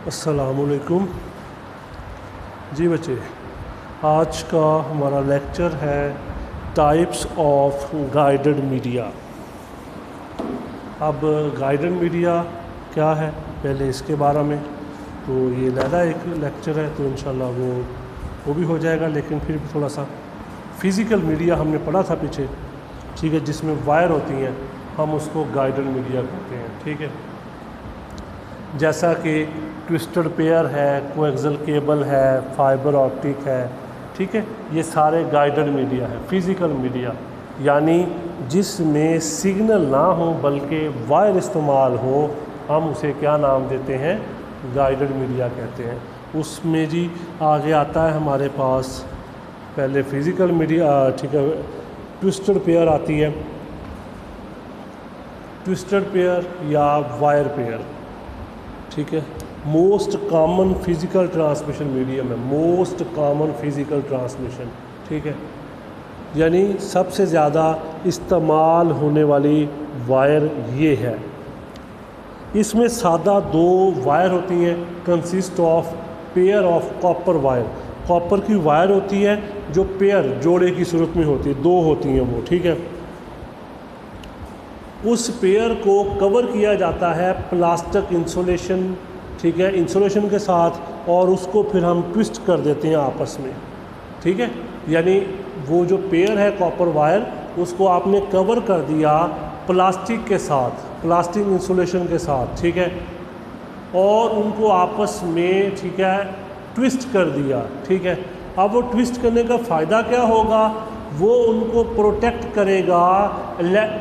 अस्सलामुअलैकुम जी बच्चे, आज का हमारा लेक्चर है टाइप्स ऑफ गाइडेड मीडिया। अब गाइडेड मीडिया क्या है पहले इसके बारे में तो ये लहदा एक लेक्चर है, तो इंशाल्लाह वो भी हो जाएगा। लेकिन फिर भी थोड़ा सा फ़िज़िकल मीडिया हमने पढ़ा था पीछे, ठीक है, जिसमें वायर होती हैं, हम उसको गाइडेड मीडिया कहते हैं। ठीक है, जैसा कि ट्विस्टेड पेयर है, कोएक्सियल केबल है, फाइबर ऑप्टिक है, ठीक है, ये सारे गाइडेड मीडिया है। फिज़िकल मीडिया यानी जिसमें सिग्नल ना हो बल्कि वायर इस्तेमाल हो, हम उसे क्या नाम देते हैं? गाइडेड मीडिया कहते हैं। उसमें जी आगे आता है हमारे पास पहले फिज़िकल मीडिया, ठीक है, ट्विस्टेड पेयर आती है, ट्विस्टेड पेयर या वायर पेयर, ठीक है। Most common physical transmission medium है, मोस्ट कॉमन फिज़िकल ट्रांसमिशन, ठीक है, यानी सबसे ज़्यादा इस्तेमाल होने वाली वायर ये है। इसमें सादा दो वायर होती हैं, consist of pair of copper wire. Copper की वायर होती है जो पेयर जोड़े की सूरत में होती है, दो होती हैं वो, ठीक है। उस पेयर को कवर किया जाता है प्लास्टिक इंसुलेशन, ठीक है, इंसुलेशन के साथ, और उसको फिर हम ट्विस्ट कर देते हैं आपस में, ठीक है। यानी वो जो पेयर है कॉपर वायर, उसको आपने कवर कर दिया प्लास्टिक के साथ, प्लास्टिक इंसुलेशन के साथ, ठीक है, और उनको आपस में, ठीक है, ट्विस्ट कर दिया, ठीक है। अब वो ट्विस्ट करने का फ़ायदा क्या होगा? वो उनको प्रोटेक्ट करेगा,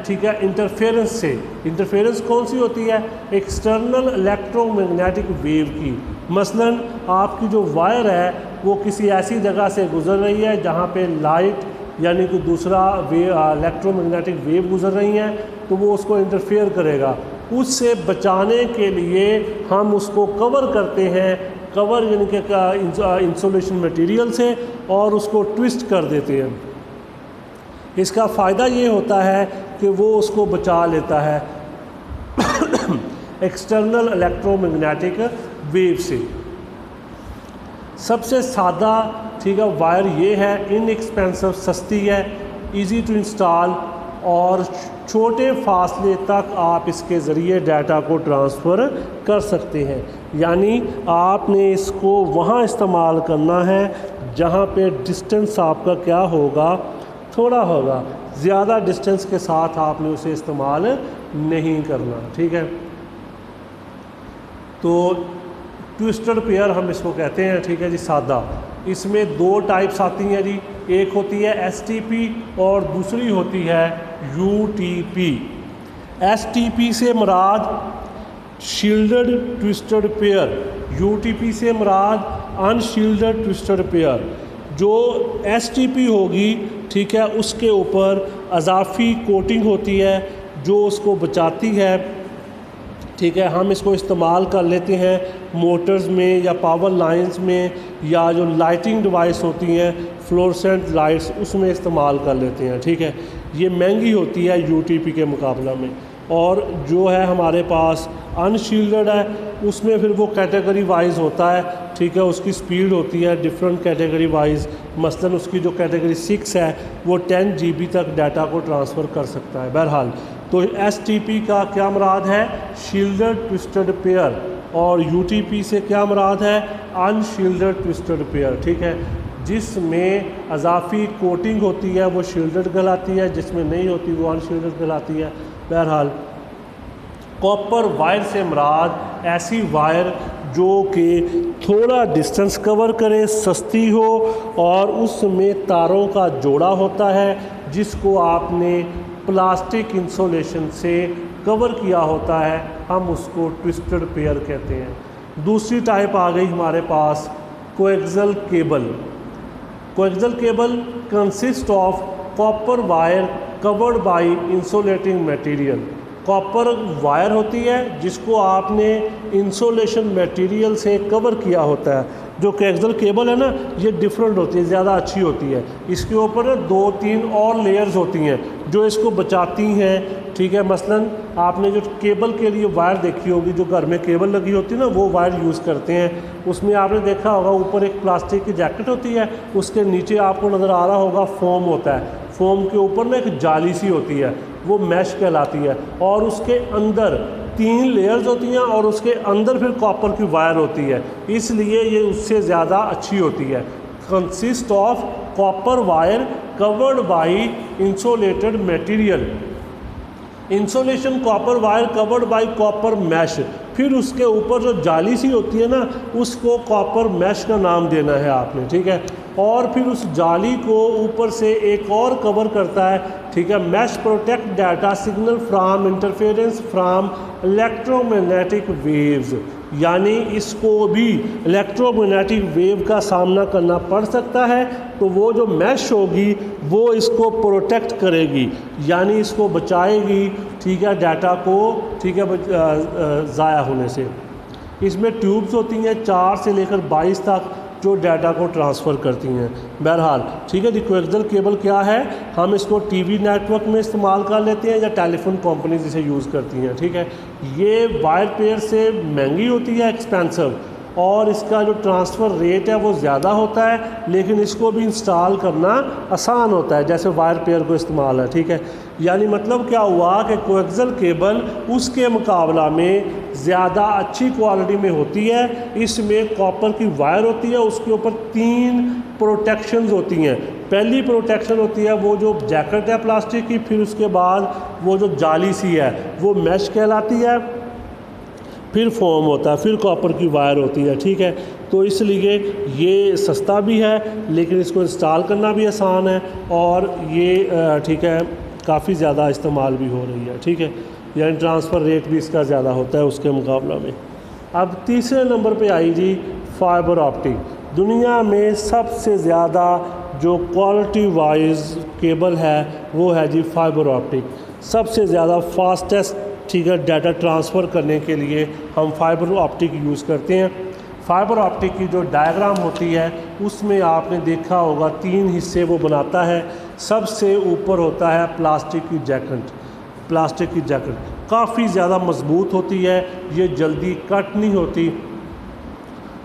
ठीक है, इंटरफेरेंस से। इंटरफेरेंस कौन सी होती है? एक्सटर्नल इलेक्ट्रोमैग्नेटिक वेव की। मसलन आपकी जो वायर है वो किसी ऐसी जगह से गुज़र रही है जहाँ पे लाइट यानी कि दूसरा इलेक्ट्रोमैग्नेटिक वेव गुज़र रही है, तो वो उसको इंटरफेयर करेगा। उससे बचाने के लिए हम उसको कवर करते हैं, कवर यानी कि इंसुलेशन मटेरियल से, और उसको ट्विस्ट कर देते हैं। इसका फ़ायदा ये होता है कि वो उसको बचा लेता है एक्सटर्नल इलेक्ट्रोमैग्नेटिक वेव से। सबसे सादा, ठीक है, वायर ये है, इनएक्सपेंसिव, सस्ती है, इजी टू इंस्टॉल, और छोटे फासले तक आप इसके ज़रिए डाटा को ट्रांसफ़र कर सकते हैं। यानी आपने इसको वहाँ इस्तेमाल करना है जहाँ पे डिस्टेंस आपका क्या होगा? थोड़ा होगा। ज़्यादा डिस्टेंस के साथ आपने उसे इस्तेमाल नहीं करना, ठीक है। तो ट्विस्टेड पेयर हम इसको कहते हैं, ठीक है जी, सादा। इसमें दो टाइप्स आती हैं जी, एक होती है STP और दूसरी होती है UTP। STP से मुराद शील्डेड ट्विस्टेड पेयर, UTP से मुराद अनशील्डेड ट्विस्टेड पेयर। जो STP होगी, ठीक है, उसके ऊपर अज़ाफ़ी कोटिंग होती है जो उसको बचाती है, ठीक है। हम इसको इस्तेमाल कर लेते हैं मोटर्स में या पावर लाइंस में, या जो लाइटिंग डिवाइस होती हैं, फ्लोरेसेंट लाइट्स, उसमें इस्तेमाल कर लेते हैं, ठीक है। ये महंगी होती है UTP के मुकाबला में। और जो है हमारे पास अनशील्डेड है, उसमें फिर वो कैटेगरी वाइज होता है, ठीक है, उसकी स्पीड होती है डिफरेंट कैटेगरी वाइज। मसलन उसकी जो कैटेगरी 6 है वो 10 GB तक डाटा को ट्रांसफ़र कर सकता है। बहरहाल, तो STP का क्या मुराद है? शील्डेड ट्विस्टेड पेयर, और UTP से क्या मुराद है? अनशील्डेड ट्विस्टेड पेयर, ठीक है। जिसमें अज़ाफ़ी कोटिंग होती है वो शील्डेड कहलाती है, जिसमें नहीं होती वो अनशील्डेड कहलाती है। बहरहाल, कॉपर वायर से मुराद ऐसी वायर जो कि थोड़ा डिस्टेंस कवर करे, सस्ती हो, और उसमें तारों का जोड़ा होता है जिसको आपने प्लास्टिक इंसुलेशन से कवर किया होता है, हम उसको ट्विस्टेड पेयर कहते हैं। दूसरी टाइप आ गई हमारे पास coaxial cable. Coaxial cable consist of copper wire covered by insulating material. Copper wire होती है जिसको आपने इंसुलेशन मटेरियल से कवर किया होता है। जो कोएक्सियल केबल है ना, ये डिफरेंट होती है, ज़्यादा अच्छी होती है। इसके ऊपर 2-3 और लेयर्स होती हैं जो इसको बचाती हैं ठीक है। मसलन आपने जो केबल के लिए वायर देखी होगी, जो घर में केबल लगी होती है ना, वो वायर यूज़ करते हैं। उसमें आपने देखा होगा ऊपर एक प्लास्टिक की जैकेट होती है, उसके नीचे आपको नज़र आ रहा होगा फोम होता है। फोम के ऊपर ना एक जाली सी होती है, वो मैश कहलाती है, और उसके अंदर 3 लेयर्स होती हैं और उसके अंदर फिर कॉपर की वायर होती है, इसलिए ये उससे ज़्यादा अच्छी होती है। Consist of copper wire covered by insulated material. Insulation copper wire covered by copper mesh. फिर उसके ऊपर जो जाली सी होती है ना, उसको कॉपर मैश का नाम देना है आपने, ठीक है। और फिर उस जाली को ऊपर से एक और कवर करता है, ठीक है। Mesh protect data signal from interference from electromagnetic waves, यानी इसको भी इलेक्ट्रोमैग्नेटिक वेव का सामना करना पड़ सकता है, तो वो जो मैश होगी वो इसको प्रोटेक्ट करेगी, यानी इसको बचाएगी, ठीक है, डाटा को, ठीक है, ज़ाया होने से। इसमें ट्यूब्स होती हैं 4 से लेकर 22 तक, जो डाटा को ट्रांसफ़र करती हैं। बहरहाल, ठीक है जी, कोएक्सियल केबल क्या है, हम इसको टीवी नेटवर्क में इस्तेमाल कर लेते हैं या टेलीफोन कंपनीज इसे यूज़ करती हैं, ठीक है। ये वायर पेयर से महंगी होती है, एक्सपेंसिव, और इसका जो ट्रांसफ़र रेट है वो ज़्यादा होता है, लेकिन इसको भी इंस्टॉल करना आसान होता है, जैसे वायर पेयर को इस्तेमाल है, ठीक है। यानी मतलब क्या हुआ कि कोएक्सियल केबल उसके मुकाबला में ज़्यादा अच्छी क्वालिटी में होती है। इसमें कॉपर की वायर होती है, उसके ऊपर 3 प्रोटेक्शंस होती हैं। पहली प्रोटेक्शन होती है वो जो जैकेट है प्लास्टिक की, फिर उसके बाद वो जो जाली सी है वो मैश कहलाती है, फिर फोम होता है, फिर कॉपर की वायर होती है, ठीक है। तो इसलिए ये सस्ता भी है, लेकिन इसको इंस्टॉल करना भी आसान है, और ये ठीक है काफ़ी ज़्यादा इस्तेमाल भी हो रही है, ठीक है। यानी ट्रांसफ़र रेट भी इसका ज़्यादा होता है उसके मुकाबला में। अब तीसरे नंबर पे आई जी फाइबर ऑप्टिक। दुनिया में सबसे ज़्यादा जो क्वालिटी वाइज केबल है वो है जी फाइबर ऑप्टिक। सबसे ज़्यादा फास्टेस्ट, ठीक है, डाटा ट्रांसफ़र करने के लिए हम फाइबर ऑप्टिक यूज़ करते हैं। फाइबर ऑप्टिक की जो डायग्राम होती है उसमें आपने देखा होगा 3 हिस्से वो बनाता है। सबसे ऊपर होता है प्लास्टिक की जैकेट। प्लास्टिक की जैकेट काफ़ी ज़्यादा मजबूत होती है, ये जल्दी कट नहीं होती।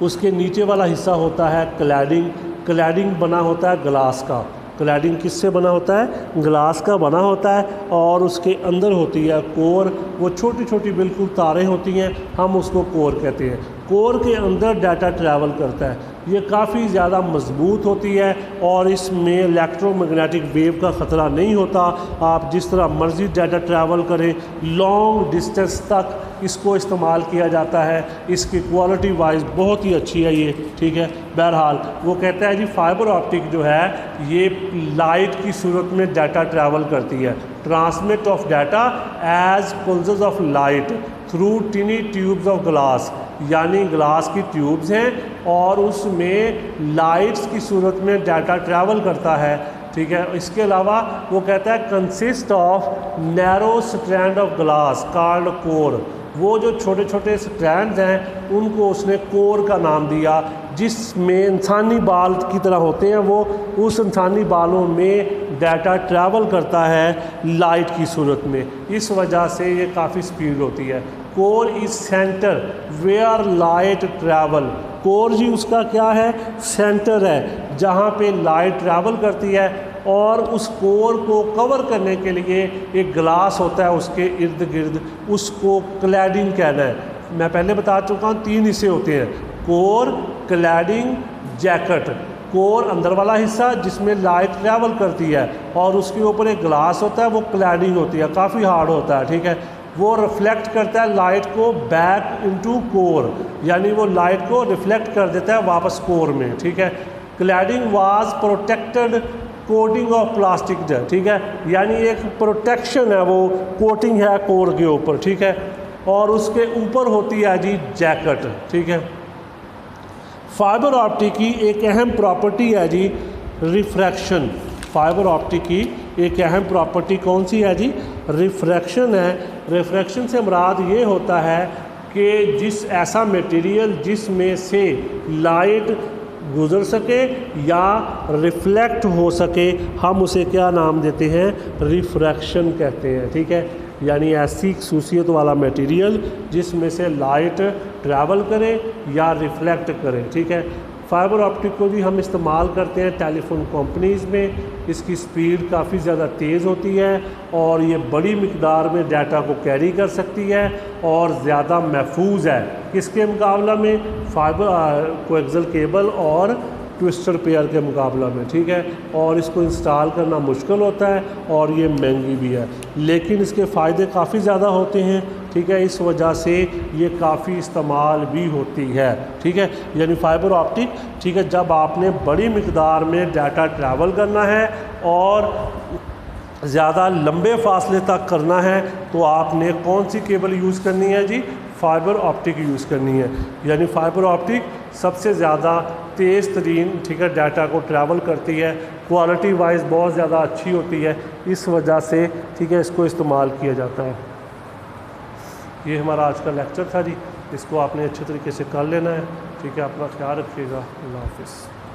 उसके नीचे वाला हिस्सा होता है क्लैडिंग। क्लैडिंग बना होता है ग्लास का। क्लैडिंग किससे बना होता है, ग्लास का बना होता है, और उसके अंदर होती है कोर। वो छोटी छोटी बिल्कुल तारें होती हैं, हम उसको कोर कहते हैं। कोर के अंदर डाटा ट्रैवल करता है। ये काफ़ी ज़्यादा मजबूत होती है और इसमें इलेक्ट्रोमैग्नेटिक वेव का ख़तरा नहीं होता। आप जिस तरह मर्ज़ी डाटा ट्रैवल करें, लॉन्ग डिस्टेंस तक इसको इस्तेमाल किया जाता है। इसकी क्वालिटी वाइज बहुत ही अच्छी है ये, ठीक है। बहरहाल वो कहता है जी फाइबर ऑप्टिक जो है ये लाइट की सूरत में डाटा ट्रैवल करती है। Transmit of data as pulses of light through tiny tubes of glass, यानी ग्लास की ट्यूब्स हैं और उसमें लाइट्स की सूरत में डाटा ट्रैवल करता है, ठीक है। इसके अलावा वो कहता है consist of narrow strand of glass called core. वो जो छोटे छोटे स्ट्रैंड्स हैं उनको उसने कोर का नाम दिया, जिसमें इंसानी बाल की तरह होते हैं। वो उस इंसानी बालों में डाटा ट्रैवल करता है लाइट की सूरत में, इस वजह से ये काफ़ी स्पीड होती है। Core is centre where light travel. Core जी उसका क्या है, सेंटर है जहाँ पे लाइट ट्रैवल करती है, और उस कोर को कवर करने के लिए एक ग्लास होता है उसके इर्द गिर्द, उसको क्लैडिंग कहना है। मैं पहले बता चुका हूँ 3 हिस्से होते हैं, कोर, क्लैडिंग, जैकेट। कोर अंदर वाला हिस्सा जिसमें लाइट ट्रैवल करती है, और उसके ऊपर एक ग्लास होता है, वो क्लैडिंग होती है, काफ़ी हार्ड होता है, ठीक है। वो रिफ्लेक्ट करता है लाइट को बैक इनटू कोर, यानी वो लाइट को रिफ्लेक्ट कर देता है वापस कोर में, ठीक है। Cladding was protected coating of plastic, ठीक है, यानी एक प्रोटेक्शन है, वो कोटिंग है कोर के ऊपर, ठीक है। और उसके ऊपर होती है जी जैकेट, ठीक है। फाइबर ऑप्टिक की एक अहम प्रॉपर्टी है जी रिफ्रैक्शन। फाइबर ऑप्टिक की एक अहम प्रॉपर्टी कौन सी है जी, रिफ्रैक्शन है। रिफ्रैक्शन से मुराद ये होता है कि जिस ऐसा मटेरियल जिसमें से लाइट गुज़र सके या रिफ्लेक्ट हो सके, हम उसे क्या नाम देते हैं, रिफ्रैक्शन कहते हैं, ठीक है। यानी ऐसी खसूसियत वाला मटेरियल जिसमें से लाइट ट्रैवल करे या रिफ्लेक्ट करे, ठीक है। फाइबर ऑप्टिक को भी हम इस्तेमाल करते हैं टेलीफोन कंपनीज़ में। इसकी स्पीड काफ़ी ज़्यादा तेज़ होती है और ये बड़ी मिकदार में डाटा को कैरी कर सकती है और ज़्यादा महफूज है किसके मुकाबला में, फाइबर कोएक्सियल केबल और ट्विस्टर पेयर के मुकाबला में, ठीक है। और इसको इंस्टॉल करना मुश्किल होता है और ये महंगी भी है, लेकिन इसके फ़ायदे काफ़ी ज़्यादा होते हैं, ठीक है। इस वजह से ये काफ़ी इस्तेमाल भी होती है, ठीक है। यानी फ़ाइबर ऑप्टिक, ठीक है, जब आपने बड़ी मिकदार में डाटा ट्रैवल करना है और ज़्यादा लंबे फासले तक करना है तो आपने कौन सी केबल यूज़ करनी है जी, फाइबर ऑप्टिक यूज़ करनी है। यानी फ़ाइबर ऑप्टिक सबसे ज़्यादा तेज़ तरीन, ठीक है, डाटा को ट्रैवल करती है, क्वालिटी वाइज बहुत ज़्यादा अच्छी होती है, इस वजह से, ठीक है, इसको इस्तेमाल किया जाता है। ये हमारा आज का लेक्चर था जी, इसको आपने अच्छे तरीके से कर लेना है, ठीक है। अपना ख्याल रखिएगा। अल्लाह हाफ़िज़।